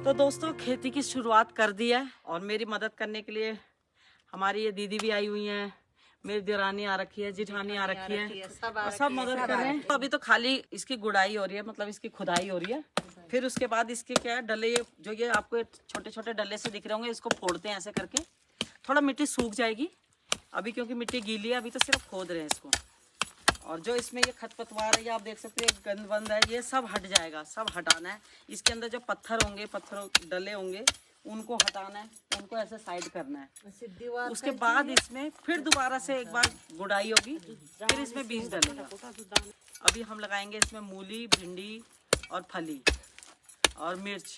तो दोस्तों खेती की शुरुआत कर दी है और मेरी मदद करने के लिए हमारी ये दीदी भी आई हुई हैं, मेरी देरानी आ रखी है, जिठानी आ रखी है और सब मदद कर रहे हैं। तो अभी तो खाली इसकी गुड़ाई हो रही है, मतलब इसकी खुदाई हो रही है। फिर उसके बाद इसके क्या है डले, जो ये आपको छोटे छोटे डले से दिख रहे होंगे, इसको फोड़ते हैं ऐसे करके। थोड़ा मिट्टी सूख जाएगी अभी क्योंकि मिट्टी गीली है, अभी तो सिर्फ खोद रहे हैं इसको। और जो इसमें ये खरपतवार है, ये आप देख सकते हैं गंद वंद है, ये सब हट जाएगा, सब हटाना है। इसके अंदर जो पत्थर होंगे, पत्थर डले होंगे, उनको हटाना है, उनको ऐसे साइड करना है। उसके बाद इसमें फिर दोबारा से एक बार गुड़ाई होगी, फिर इसमें बीज डलेगा। अभी हम लगाएंगे इसमें मूली, भिंडी और फली और मिर्च।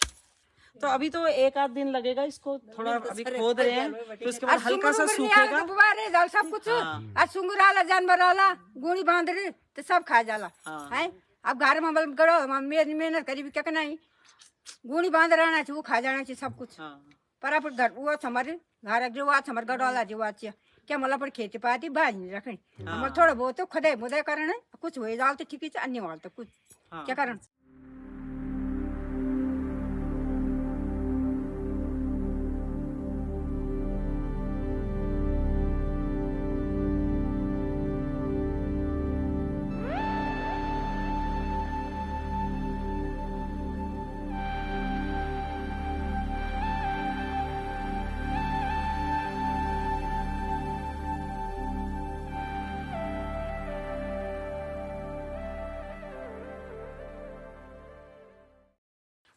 तो अभी तो एक आध दिन लगेगा इसको, थोड़ा अभी खोद रहे हैं, फिर उसके बाद हल्का सा सूखेगा। सब कुछ आज सुंगुर आला, जानवर आला, गुणी बांध रहे तो सब खा जाला है। अब घर में गड़ो मेहनत करी भी क्या नहीं, गुणी बांध रहना चाहिए, वो खा जाना चाहिए सब कुछ। पर आप घर वो हमारे घर जो आज हमारे गड़वाला जो आज क्या मतलब पर खेती पाती बाज नहीं रखनी, हमारे थोड़ा बहुत तो खुदाई बुदाई करना है, कुछ हो जाल तो ठीक है, अन्य वाल तो कुछ क्या करना।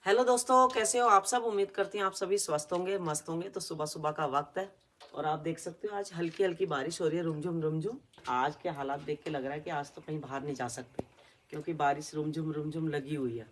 हेलो दोस्तों, कैसे हो आप सब? उम्मीद करती हैं आप सभी स्वस्थ होंगे, मस्त होंगे। तो सुबह सुबह का वक्त है और आप देख सकते हो आज हल्की हल्की बारिश हो रही है, रुमझुम रुमझुम। आज के हालात देख के लग रहा है कि आज तो कहीं बाहर नहीं जा सकते क्योंकि बारिश रुमझुम रुमझुम लगी हुई है।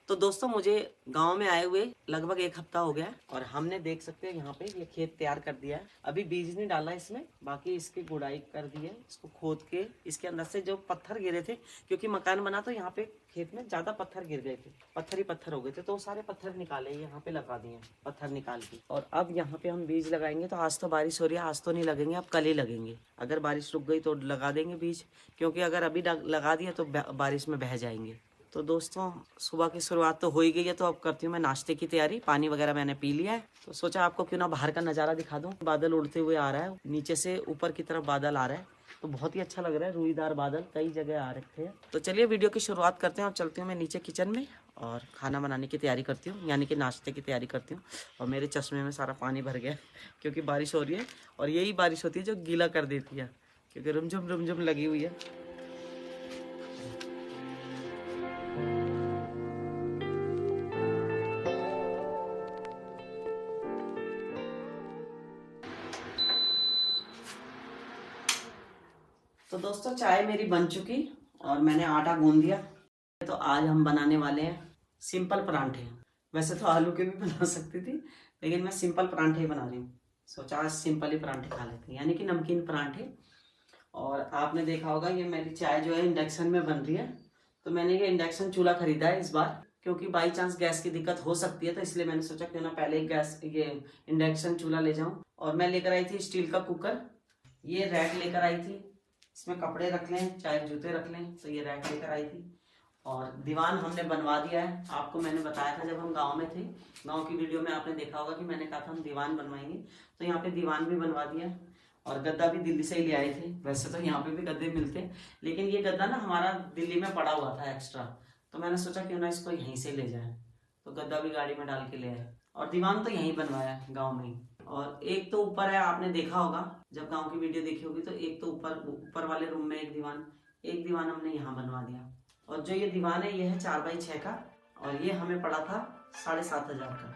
तो दोस्तों मुझे गांव में आए हुए लगभग एक हफ्ता हो गया और हमने देख सकते हैं यहाँ पे ये खेत तैयार कर दिया है। अभी बीज नहीं डाला इसमें, बाकी इसकी गुड़ाई कर दी है। इसको खोद के इसके अंदर से जो पत्थर गिरे थे, क्योंकि मकान बना तो यहाँ पे खेत में ज्यादा पत्थर गिर गए थे, पत्थर ही पत्थर हो गए थे, तो सारे पत्थर निकाले यहाँ पे लगा दिए पत्थर निकाल के। और अब यहाँ पे हम बीज लगाएंगे। तो आज तो बारिश हो रही है, आज तो नहीं लगेंगे, अब कल ही लगेंगे। अगर बारिश रुक गई तो लगा देंगे बीज, क्योंकि अगर अभी लगा दिया तो बारिश में बह जाएंगे। तो दोस्तों सुबह की शुरुआत तो हो ही गई है, तो अब करती हूँ मैं नाश्ते की तैयारी। पानी वगैरह मैंने पी लिया है, तो सोचा आपको क्यों ना बाहर का नज़ारा दिखा दूँ। बादल उड़ते हुए आ रहा है, नीचे से ऊपर की तरफ बादल आ रहा है, तो बहुत ही अच्छा लग रहा है। रुईदार बादल कई जगह आ रखे हैं। तो चलिए वीडियो की शुरुआत करते हैं और चलती हूँ मैं नीचे किचन में और खाना बनाने की तैयारी करती हूँ, यानी कि नाश्ते की तैयारी करती हूँ। और मेरे चश्मे में सारा पानी भर गया क्योंकि बारिश हो रही है, और यही बारिश होती है जो गीला कर देती है, क्योंकि रुमझुम रुमझुम लगी हुई है। तो दोस्तों चाय मेरी बन चुकी और मैंने आटा गूंद दिया। तो आज हम बनाने वाले हैं सिंपल परांठे। वैसे तो आलू के भी बना सकती थी, लेकिन मैं सिंपल परांठे ही बना रही हूँ। सोचा आज सिंपल ही परांठे खा लेते हैं, यानी कि नमकीन परांठे। और आपने देखा होगा ये मेरी चाय जो है इंडक्शन में बन रही है। तो मैंने ये इंडक्शन चूल्हा खरीदा है इस बार, क्योंकि बाई चांस गैस की दिक्कत हो सकती है, तो इसलिए मैंने सोचा क्यों ना पहले गैस ये इंडक्शन चूल्हा ले जाऊं। और मैं लेकर आई थी स्टील का कुकर, ये रैक लेकर आई थी, इसमें कपड़े रख लें चाहे जूते रख लें, तो ये रैक लेकर आई थी। और दीवान हमने बनवा दिया है। आपको मैंने बताया था जब हम गांव में थे, गांव की वीडियो में आपने देखा होगा कि मैंने कहा था हम दीवान बनवाएंगे, तो यहाँ पे दीवान भी बनवा दिया। और गद्दा भी दिल्ली से ही ले आए थे। वैसे तो यहाँ पे भी गद्दे मिलते, लेकिन ये गद्दा ना हमारा दिल्ली में पड़ा हुआ था एक्स्ट्रा, तो मैंने सोचा क्यों ना इसको यहीं से ले जाए, तो गद्दा भी गाड़ी में डाल के ले आए। और दीवान तो यहीं बनवाया गाँव में ही। और एक तो ऊपर है, आपने देखा होगा जब गांव की वीडियो देखी होगी, तो एक तो ऊपर वाले रूम में एक दीवान हमने यहाँ बनवा दिया। और जो ये दीवान है ये है 4x6 का, और ये हमें पड़ा था 7,500 का।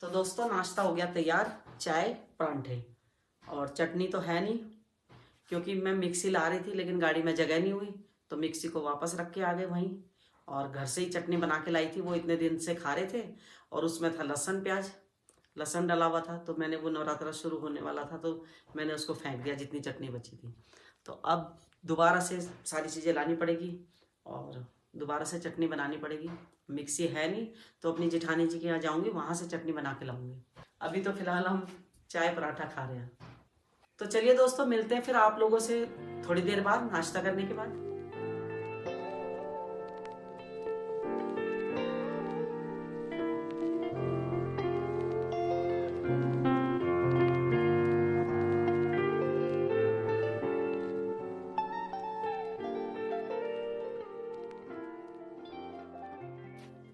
तो दोस्तों नाश्ता हो गया तैयार, चाय परांठे। और चटनी तो है नहीं, क्योंकि मैं मिक्सी ला रही थी लेकिन गाड़ी में जगह नहीं हुई, तो मिक्सी को वापस रख के आ गए वहीं। और घर से ही चटनी बना के लाई थी, वो इतने दिन से खा रहे थे, और उसमें था लहसुन प्याज, लहसुन डला हुआ था। तो मैंने वो नवरात्रा शुरू होने वाला था तो मैंने उसको फेंक दिया जितनी चटनी बची थी। तो अब दोबारा से सारी चीज़ें लानी पड़ेगी और दोबारा से चटनी बनानी पड़ेगी। मिक्सी है नहीं तो अपनी जेठानी जी के यहाँ जाऊँगी, वहाँ से चटनी बना के लाऊंगी। अभी तो फिलहाल हम चाय पराठा खा रहे हैं। तो चलिए दोस्तों, मिलते हैं फिर आप लोगों से थोड़ी देर बाद, नाश्ता करने के बाद।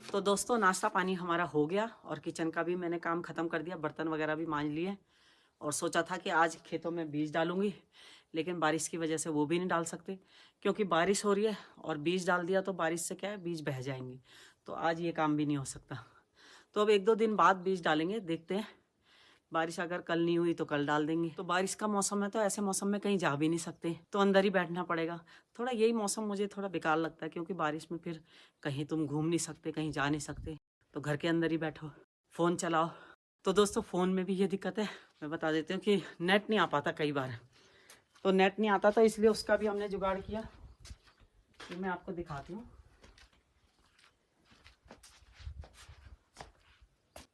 तो दोस्तों, नाश्ता पानी हमारा हो गया और किचन का भी मैंने काम ख़त्म कर दिया, बर्तन वगैरह भी मांज लिए। और सोचा था कि आज खेतों में बीज डालूंगी, लेकिन बारिश की वजह से वो भी नहीं डाल सकते क्योंकि बारिश हो रही है और बीज डाल दिया तो बारिश से क्या है, बीज बह जाएंगे। तो आज ये काम भी नहीं हो सकता। तो अब 1-2 दिन बाद बीज डालेंगे, देखते हैं। बारिश अगर कल नहीं हुई तो कल डाल देंगे। तो बारिश का मौसम है तो ऐसे मौसम में कहीं जा भी नहीं सकते, तो अंदर ही बैठना पड़ेगा। थोड़ा यही मौसम मुझे थोड़ा बेकार लगता है क्योंकि बारिश में फिर कहीं तुम घूम नहीं सकते, कहीं जा नहीं सकते, तो घर के अंदर ही बैठो, फ़ोन चलाओ। तो दोस्तों, फ़ोन में भी ये दिक्कत है, मैं बता देती हूँ कि नेट नहीं आ पाता कई बार। तो नेट नहीं आता, तो इसलिए उसका भी हमने जुगाड़ किया। फिर मैं आपको दिखाती हूँ।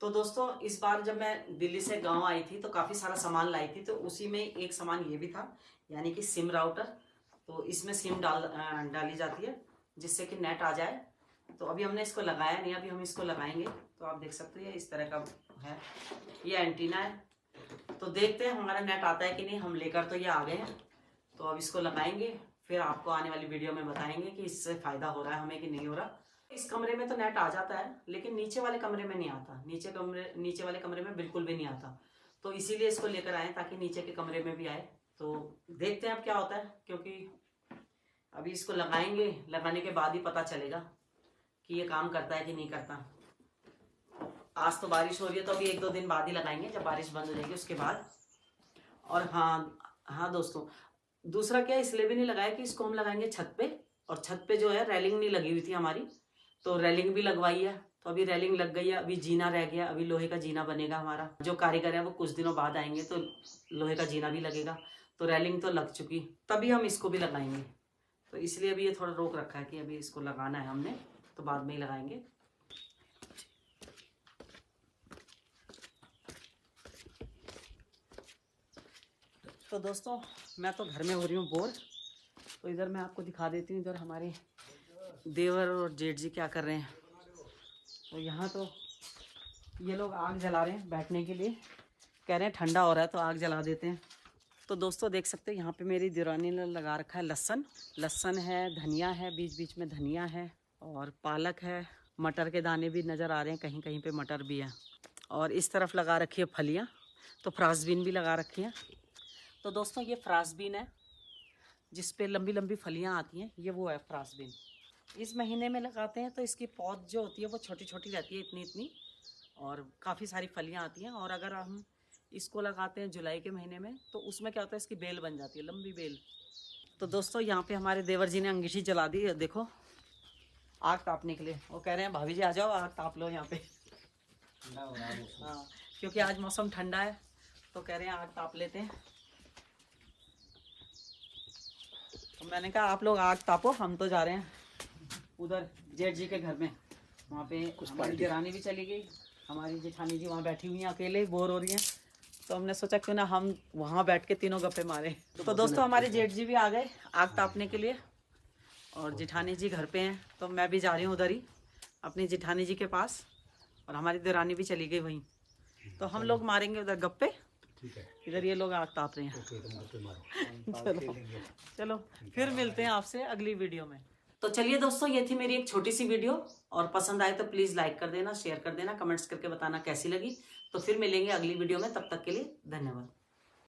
तो दोस्तों, इस बार जब मैं दिल्ली से गांव आई थी तो काफ़ी सारा सामान लाई थी, तो उसी में एक सामान ये भी था, यानी कि सिम राउटर। तो इसमें सिम डाली जाती है जिससे कि नेट आ जाए। तो अभी हमने इसको लगाया नहीं, अभी हम इसको लगाएंगे। तो आप देख सकते हैं इस तरह का है, ये एंटीना है। तो देखते हैं हमारा नेट आता है कि नहीं। हम लेकर तो ये आ गए हैं, तो अब इसको लगाएंगे, फिर आपको आने वाली वीडियो में बताएंगे कि इससे फ़ायदा हो रहा है हमें कि नहीं हो रहा। इस कमरे में तो नेट आ जाता है, लेकिन नीचे वाले कमरे में नहीं आता। नीचे वाले कमरे में बिल्कुल भी नहीं आता। तो इसीलिए इसको लेकर आए ताकि नीचे के कमरे में भी आए। तो देखते हैं अब क्या होता है, क्योंकि अभी इसको लगाएंगे, लगाने के बाद ही पता चलेगा कि ये काम करता है कि नहीं करता। आज तो बारिश हो रही है तो अभी 1-2 दिन बाद ही लगाएंगे, जब बारिश बंद हो जाएगी उसके बाद। और हाँ दोस्तों, दूसरा क्या, इसलिए भी नहीं लगाया कि इसको हम लगाएंगे छत पे, और छत पे जो है रेलिंग नहीं लगी हुई थी हमारी, तो रेलिंग भी लगवाई है। तो अभी रेलिंग लग गई है, अभी जीना रह गया, अभी लोहे का जीना बनेगा हमारा। जो कारीगर है वो कुछ दिनों बाद आएंगे तो लोहे का जीना भी लगेगा। तो रेलिंग तो लग चुकी, तभी हम इसको भी लगाएंगे। तो इसलिए अभी ये थोड़ा रोक रखा है कि अभी इसको लगाना है हमने, तो बाद में ही लगाएंगे। तो दोस्तों, मैं तो घर में हो रही हूँ बोर, तो इधर मैं आपको दिखा देती हूँ। इधर हमारे देवर और जेठ जी क्या कर रहे हैं। तो यहाँ तो ये लोग आग जला रहे हैं बैठने के लिए, कह रहे हैं ठंडा हो रहा है तो आग जला देते हैं। तो दोस्तों देख सकते हैं यहाँ पे मेरी देवरानी ने लगा रखा है लहसुन है, धनिया है, बीच बीच में धनिया है और पालक है, मटर के दाने भी नज़र आ रहे हैं, कहीं कहीं पे मटर भी है। और इस तरफ लगा रखी है फलियाँ, तो फ्रांसबीन भी लगा रखी है। तो दोस्तों, ये फ्रांसबीन है जिस पे लंबी लंबी फलियाँ आती हैं, ये वो है फ्रांसबीन। इस महीने में लगाते हैं तो इसकी पौध जो होती है वो छोटी छोटी रहती है, इतनी इतनी, और काफ़ी सारी फलियाँ आती हैं। और अगर हम इसको लगाते हैं जुलाई के महीने में तो उसमें क्या होता है, इसकी बेल बन जाती है, लंबी बेल। तो दोस्तों, यहाँ पे हमारे देवर जी ने अंगीठी जला दी है, देखो, आग तापने के लिए। वो कह रहे हैं भाभी जी आ जाओ, आग ताप लो यहाँ पे। हाँ, क्योंकि आज मौसम ठंडा है तो कह रहे हैं आग ताप लेते हैं। तो मैंने कहा आप लोग आग तापो, हम तो जा रहे हैं उधर जेठ जी के घर में। वहाँ पे हमारी देरानी भी चली गई, हमारी जेठानी जी वहाँ बैठी हुई हैं, अकेले बोर हो रही हैं। तो हमने सोचा क्यों ना हम वहाँ बैठ के तीनों गप्पे मारे। तो दोस्तों, हमारे जेठ जी भी आ गए आग तापने के लिए और जेठानी जी घर पे हैं। तो मैं भी जा रही हूँ उधर ही अपनी जेठानी जी के पास, और हमारी देरानी भी चली गई वहीं। तो हम लोग मारेंगे उधर गप्पे, इधर ये लोग आग ताप रहे हैं। चलो फिर मिलते हैं आपसे अगली वीडियो में। तो चलिए दोस्तों, ये थी मेरी एक छोटी सी वीडियो, और पसंद आए तो प्लीज़ लाइक कर देना, शेयर कर देना, कमेंट्स करके बताना कैसी लगी। तो फिर मिलेंगे अगली वीडियो में, तब तक के लिए धन्यवाद।